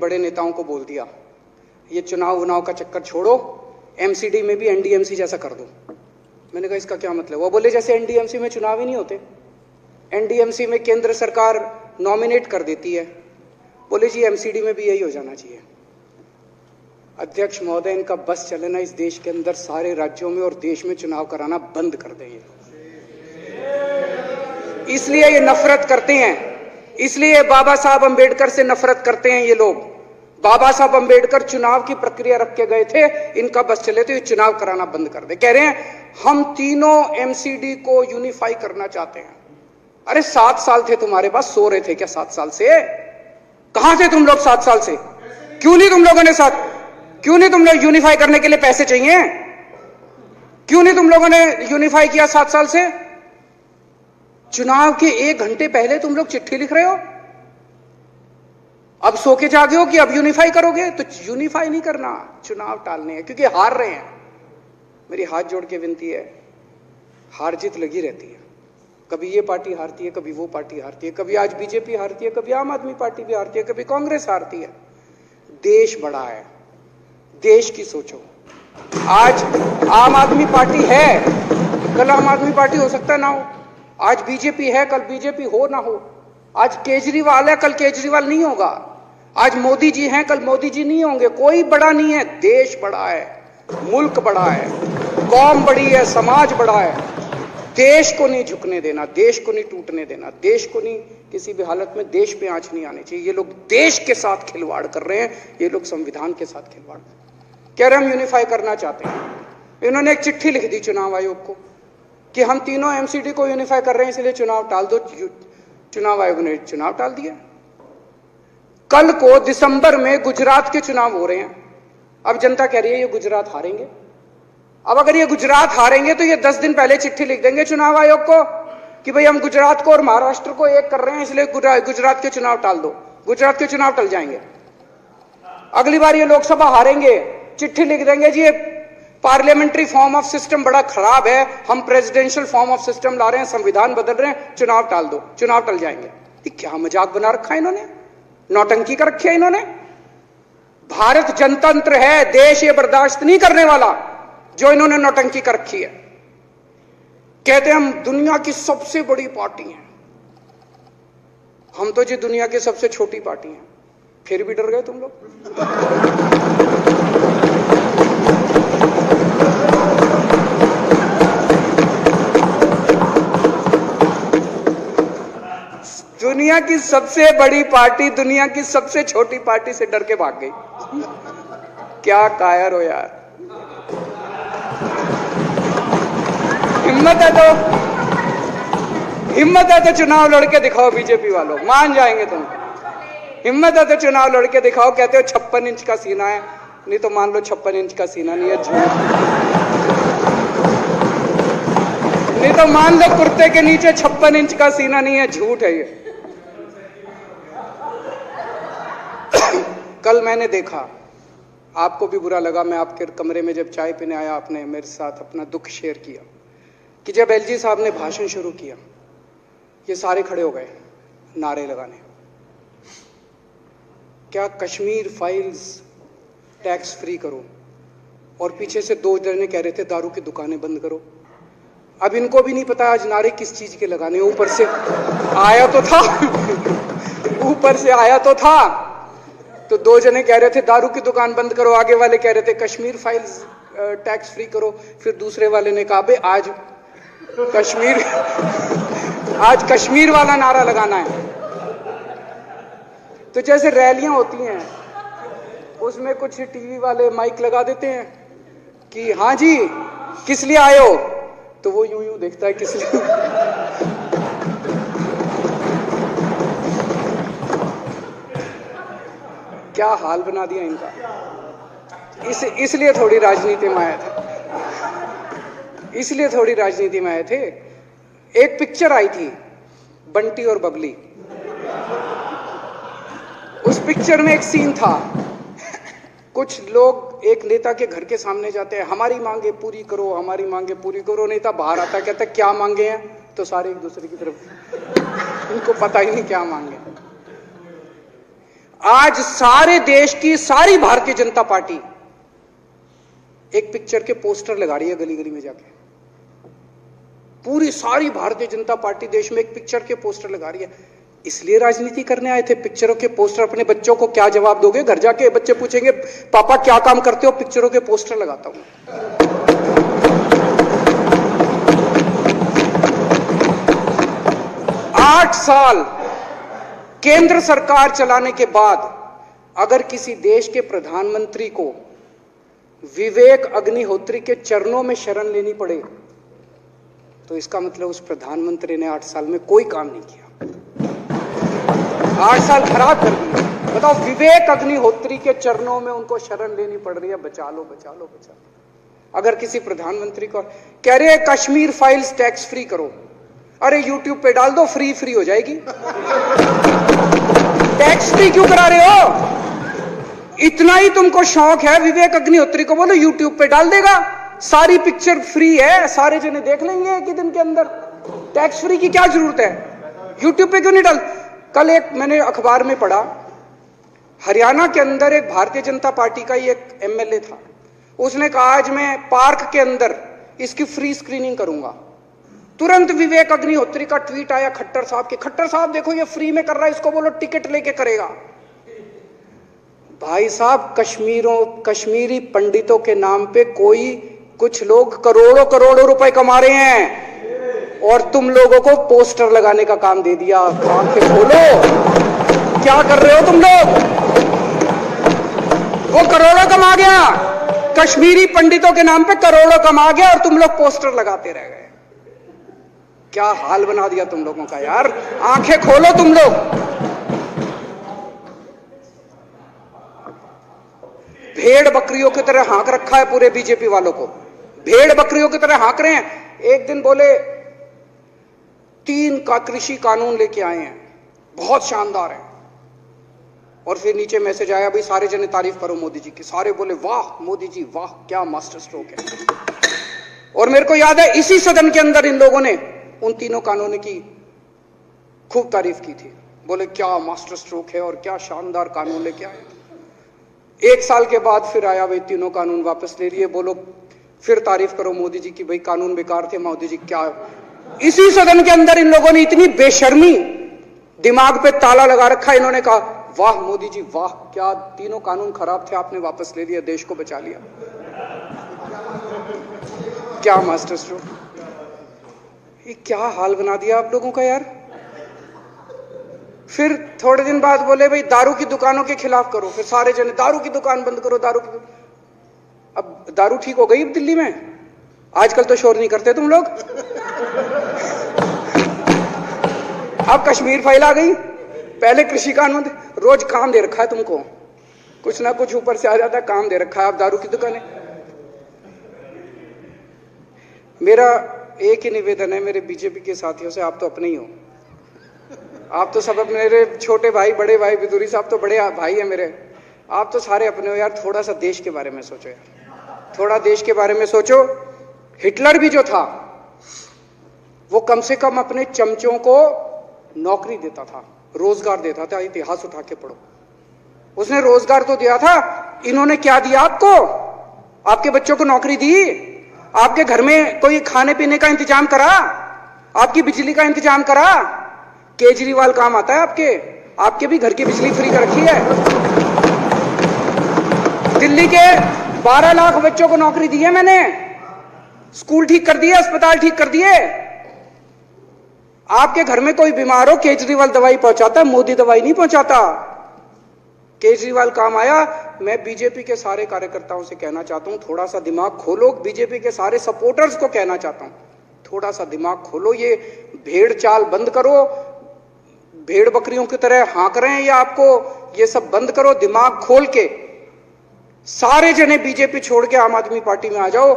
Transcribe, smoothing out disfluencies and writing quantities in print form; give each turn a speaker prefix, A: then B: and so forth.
A: बड़े नेताओं को बोल दिया, ये चुनाव उनाव का चक्कर छोड़ो, एमसीडी में भी एनडीएमसी जैसा कर दो। मैंने कहा इसका क्या मतलब? वो बोले जैसे एनडीएमसी में चुनाव ही नहीं होते, एनडीएमसी में केंद्र सरकार नॉमिनेट कर देती है। बोले जी एमसीडी में भी यही हो जाना चाहिए। अध्यक्ष महोदय, इनका बस चले ना इस देश के अंदर सारे राज्यों में और देश में चुनाव कराना बंद कर दें। इसलिए ये नफरत करते हैं, इसलिए बाबा साहब अंबेडकर से नफरत करते हैं ये लोग। बाबा साहब अंबेडकर चुनाव की प्रक्रिया रख के गए थे, इनका बस चले तो ये चुनाव कराना बंद कर दे। कह रहे हैं हम तीनों एमसीडी को यूनिफाई करना चाहते हैं। अरे 7 साल थे तुम्हारे पास, सो रहे थे क्या 7 साल से? कहां थे तुम लोग 7 साल से? क्यों नहीं तुम लोगों ने क्यों नहीं तुम लोग यूनिफाई करने के लिए पैसे चाहिए? क्यों नहीं तुम लोगों ने यूनिफाई किया 7 साल से? चुनाव के 1 घंटे पहले तुम लोग चिट्ठी लिख रहे हो, अब सो के जागे हो कि अब यूनिफाई करोगे। तो यूनिफाई नहीं करना, चुनाव टालने हैं, क्योंकि हार रहे हैं। मेरी हाथ जोड़ के विनती है, हार जीत लगी रहती है, कभी ये पार्टी हारती है, कभी वो पार्टी हारती है, कभी आज बीजेपी हारती है, कभी आम आदमी पार्टी भी हारती है, कभी कांग्रेस हारती है। देश बड़ा है, देश की सोचो। आज आम आदमी पार्टी है, कल आम आदमी पार्टी हो सकता है ना हो। आज बीजेपी है, कल बीजेपी हो ना हो। आज केजरीवाल है, कल केजरीवाल नहीं होगा। आज मोदी जी हैं, कल मोदी जी नहीं होंगे। कोई बड़ा नहीं है, देश बड़ा है, मुल्क बड़ा है, कौम बड़ी है, समाज बड़ा है। देश को नहीं झुकने देना, देश को नहीं टूटने देना, देश को नहीं किसी भी हालत में देश पे आंच नहीं आनी चाहिए। ये लोग देश के साथ खिलवाड़ कर रहे हैं, ये लोग संविधान के साथ खिलवाड़ कह रहे हैं। हम यूनिफाई करना चाहते हैं। इन्होंने एक चिट्ठी लिख दी चुनाव आयोग को कि हम तीनों एमसीडी को यूनिफाई कर रहे हैं, इसलिए चुनाव टाल दो। चुनाव आयोग ने चुनाव टाल दिया। कल को दिसंबर में गुजरात के चुनाव हो रहे हैं। अब जनता कह रही है ये गुजरात हारेंगे। अब अगर ये गुजरात हारेंगे तो ये 10 दिन पहले चिट्ठी लिख देंगे चुनाव आयोग को कि भाई हम गुजरात को और महाराष्ट्र को एक कर रहे हैं, इसलिए गुजरात के चुनाव टाल दो। गुजरात के चुनाव टल जाएंगे। अगली बार ये लोकसभा हारेंगे, चिट्ठी लिख देंगे जी पार्लियामेंट्री फॉर्म ऑफ सिस्टम बड़ा खराब है, हम प्रेसिडेंशियल फॉर्म ऑफ सिस्टम ला रहे हैं, संविधान बदल रहे हैं, चुनाव टाल दो। चुनाव टल जाएंगे। ये क्या मजाक बना रखा है इन्होंने, नौटंकी कर रखी है इन्होंने। भारत जनतंत्र है, देश ये बर्दाश्त नहीं करने वाला जो इन्होंने नौटंकी कर रखी है। कहते हैं हम दुनिया की सबसे बड़ी पार्टी हैं, हम तो जी दुनिया की सबसे छोटी पार्टी हैं। फिर भी डर गए तुम लोग। दुनिया की सबसे बड़ी पार्टी दुनिया की सबसे छोटी पार्टी से डर के भाग गई। क्या कायर हो यार। हिम्मत है तो चुनाव लड़के दिखाओ बीजेपी वालों, मान जाएंगे तुम। हिम्मत है तो चुनाव लड़के दिखाओ। कहते हो 56 इंच का सीना है, नहीं तो मान लो 56 इंच का सीना नहीं है, झूठ। नहीं तो मान लो कुर्ते के नीचे 56 इंच का सीना नहीं है, झूठ है ये। कल मैंने देखा, आपको भी बुरा लगा, मैं आपके कमरे में जब चाय पीने आया, आपने मेरे साथ अपना दुख शेयर किया कि जब एलजी साहब ने भाषण शुरू किया, ये सारे खड़े हो गए नारे लगाने। क्या कश्मीर फाइल्स टैक्स फ्री करो, और पीछे से 2 जने कह रहे थे दारू की दुकानें बंद करो। अब इनको भी नहीं पता आज नारे किस चीज के लगाने। ऊपर से आया तो था ऊपर से आया तो था, तो 2 जने कह रहे थे दारू की दुकान बंद करो, आगे वाले कह रहे थे कश्मीर फाइल्स टैक्स फ्री करो। फिर दूसरे वाले ने कहा बे आज कश्मीर वाला नारा लगाना है। तो जैसे रैलियां होती हैं, उसमें कुछ टीवी वाले माइक लगा देते हैं कि हाँ जी किस लिए आए हो, तो वो यूं यूं देखता है किस लिए। क्या हाल बना दिया इनका। इसलिए थोड़ी राजनीति में आए थे, इसलिए थोड़ी राजनीति में आए थे। एक पिक्चर आई थी बंटी और बबली, उस पिक्चर में एक सीन था, कुछ लोग एक नेता के घर के सामने जाते हैं, हमारी मांगे पूरी करो, हमारी मांगे पूरी करो। नेता बाहर आता है, कहता है क्या मांगे हैं, तो सारे एक दूसरे की तरफ, इनको पता ही नहीं क्या मांगे। आज सारे देश की सारी भारतीय जनता पार्टी एक पिक्चर के पोस्टर लगा रही है गली गली में जाके। पूरी सारी भारतीय जनता पार्टी देश में एक पिक्चर के पोस्टर लगा रही है। इसलिए राजनीति करने आए थे? पिक्चरों के पोस्टर। अपने बच्चों को क्या जवाब दोगे? घर जाके बच्चे पूछेंगे पापा क्या काम करते हो? पिक्चरों के पोस्टर लगाता हूं। 8 साल केंद्र सरकार चलाने के बाद अगर किसी देश के प्रधानमंत्री को विवेक अग्निहोत्री के चरणों में शरण लेनी पड़े तो इसका मतलब उस प्रधानमंत्री ने 8 साल में कोई काम नहीं किया। 8 साल खराब कर दिए। बताओ, विवेक अग्निहोत्री के चरणों में उनको शरण लेनी पड़ रही है, बचा लो बचा लो बचा लो। अगर किसी प्रधानमंत्री को कह रहे हैं कश्मीर फाइल्स टैक्स फ्री करो, अरे यूट्यूब पे डाल दो, फ्री फ्री हो जाएगी। टैक्स फ्री क्यों करा रहे हो? इतना ही तुमको शौक है, विवेक अग्निहोत्री को बोलो यूट्यूब पे डाल देगा, सारी पिक्चर फ्री है, सारे जने देख लेंगे एक ही दिन के अंदर। टैक्स फ्री की क्या जरूरत है? यूट्यूब पे क्यों नहीं डाल? कल एक मैंने अखबार में पढ़ा, हरियाणा के अंदर एक भारतीय जनता पार्टी का ही एक एमएलए था, उसने कहा आज मैं पार्क के अंदर इसकी फ्री स्क्रीनिंग करूंगा। तुरंत विवेक अग्निहोत्री का ट्वीट आया खट्टर साहब के, खट्टर साहब देखो ये फ्री में कर रहा है, इसको बोलो टिकट लेके करेगा। भाई साहब, कश्मीरी पंडितों के नाम पे कुछ लोग करोड़ों करोड़ों रुपए कमा रहे हैं और तुम लोगों को पोस्टर लगाने का काम दे दिया। आंखें खोलो, क्या कर रहे हो तुम लोग? वो करोड़ों कमा गया, कश्मीरी पंडितों के नाम पे करोड़ों कमा गया और तुम लोग पोस्टर लगाते रह गए। क्या हाल बना दिया तुम लोगों का यार। आंखें खोलो तुम लोग। भेड़ बकरियों की तरह हाँक रखा है पूरे बीजेपी वालों को, भेड़ बकरियों की तरह हाँक रहे हैं। एक दिन बोले 3 का कृषि कानून लेके आए हैं, बहुत शानदार है, और फिर नीचे मैसेज आया भाई सारे जने तारीफ करो मोदी जी की। सारे बोले वाह मोदी जी वाह, क्या मास्टर स्ट्रोक है। और मेरे को याद है इसी सदन के अंदर इन लोगों ने उन 3 कानूनों की खूब तारीफ की थी, बोले क्या मास्टर स्ट्रोक है और क्या शानदार कानून लेके आए। 1 साल के बाद फिर आया भाई 3 कानून वापस ले लिए, बोलो फिर तारीफ करो मोदी जी की, भाई कानून बेकार थे मोदी जी। क्या इसी सदन के अंदर इन लोगों ने इतनी बेशर्मी, दिमाग पे ताला लगा रखा, इन्होंने कहा वाह मोदी जी वाह, क्या 3 कानून खराब थे आपने वापस ले लिया, देश को बचा लिया। क्या मास्टर स्ट्रोक, ये क्या हाल बना दिया आप लोगों का यार। फिर थोड़े दिन बाद बोले भाई दारू की दुकानों के खिलाफ करो, फिर सारे जने दारू की दुकान बंद करो, दारू की। अब दारू ठीक हो गई दिल्ली में, आजकल तो शोर नहीं करते तुम लोग। अब कश्मीर फाइल आ गई, पहले कृषि कानून, रोज काम दे रखा है तुमको, कुछ ना कुछ ऊपर से आ जाता है, काम दे रखा है। अब दारू की दुकानें। मेरा एक ही निवेदन है मेरे बीजेपी के साथियों से, आप तो अपने ही हो, आप तो सब अपने, मेरे छोटे भाई बड़े भाई बिदुरी साहब तो बड़े भाई है मेरे, आप तो सारे अपने हो यार। थोड़ा सा देश के बारे में सोचो यार, थोड़ा देश के बारे में सोचो। हिटलर भी जो था वो कम से कम अपने चमचों को नौकरी देता था, रोजगार देता था। इतिहास उठा के पढ़ो, उसने रोजगार तो दिया था। इन्होंने क्या दिया आपको? आपके बच्चों को नौकरी दी, आपके घर में कोई खाने पीने का इंतजाम करा, आपकी बिजली का इंतजाम करा। केजरीवाल काम आता है आपके भी घर की बिजली फ्री कर रखी है। दिल्ली के 12 लाख बच्चों को नौकरी दी है मैंने, स्कूल ठीक कर दिए, अस्पताल ठीक कर दिए। आपके घर में कोई बीमार हो, केजरीवाल दवाई पहुंचाता, मोदी दवाई नहीं पहुंचाता। केजरीवाल काम आया। मैं बीजेपी के सारे कार्यकर्ताओं से कहना चाहता हूं, थोड़ा सा दिमाग खोलो। बीजेपी के सारे सपोर्टर्स को कहना चाहता हूं, थोड़ा सा दिमाग खोलो। ये भेड़ चाल बंद करो, भेड़ बकरियों की तरह हाँक रहे हैं ये आपको, ये सब बंद करो। दिमाग खोल के सारे जने बीजेपी छोड़ के आम आदमी पार्टी में आ जाओ।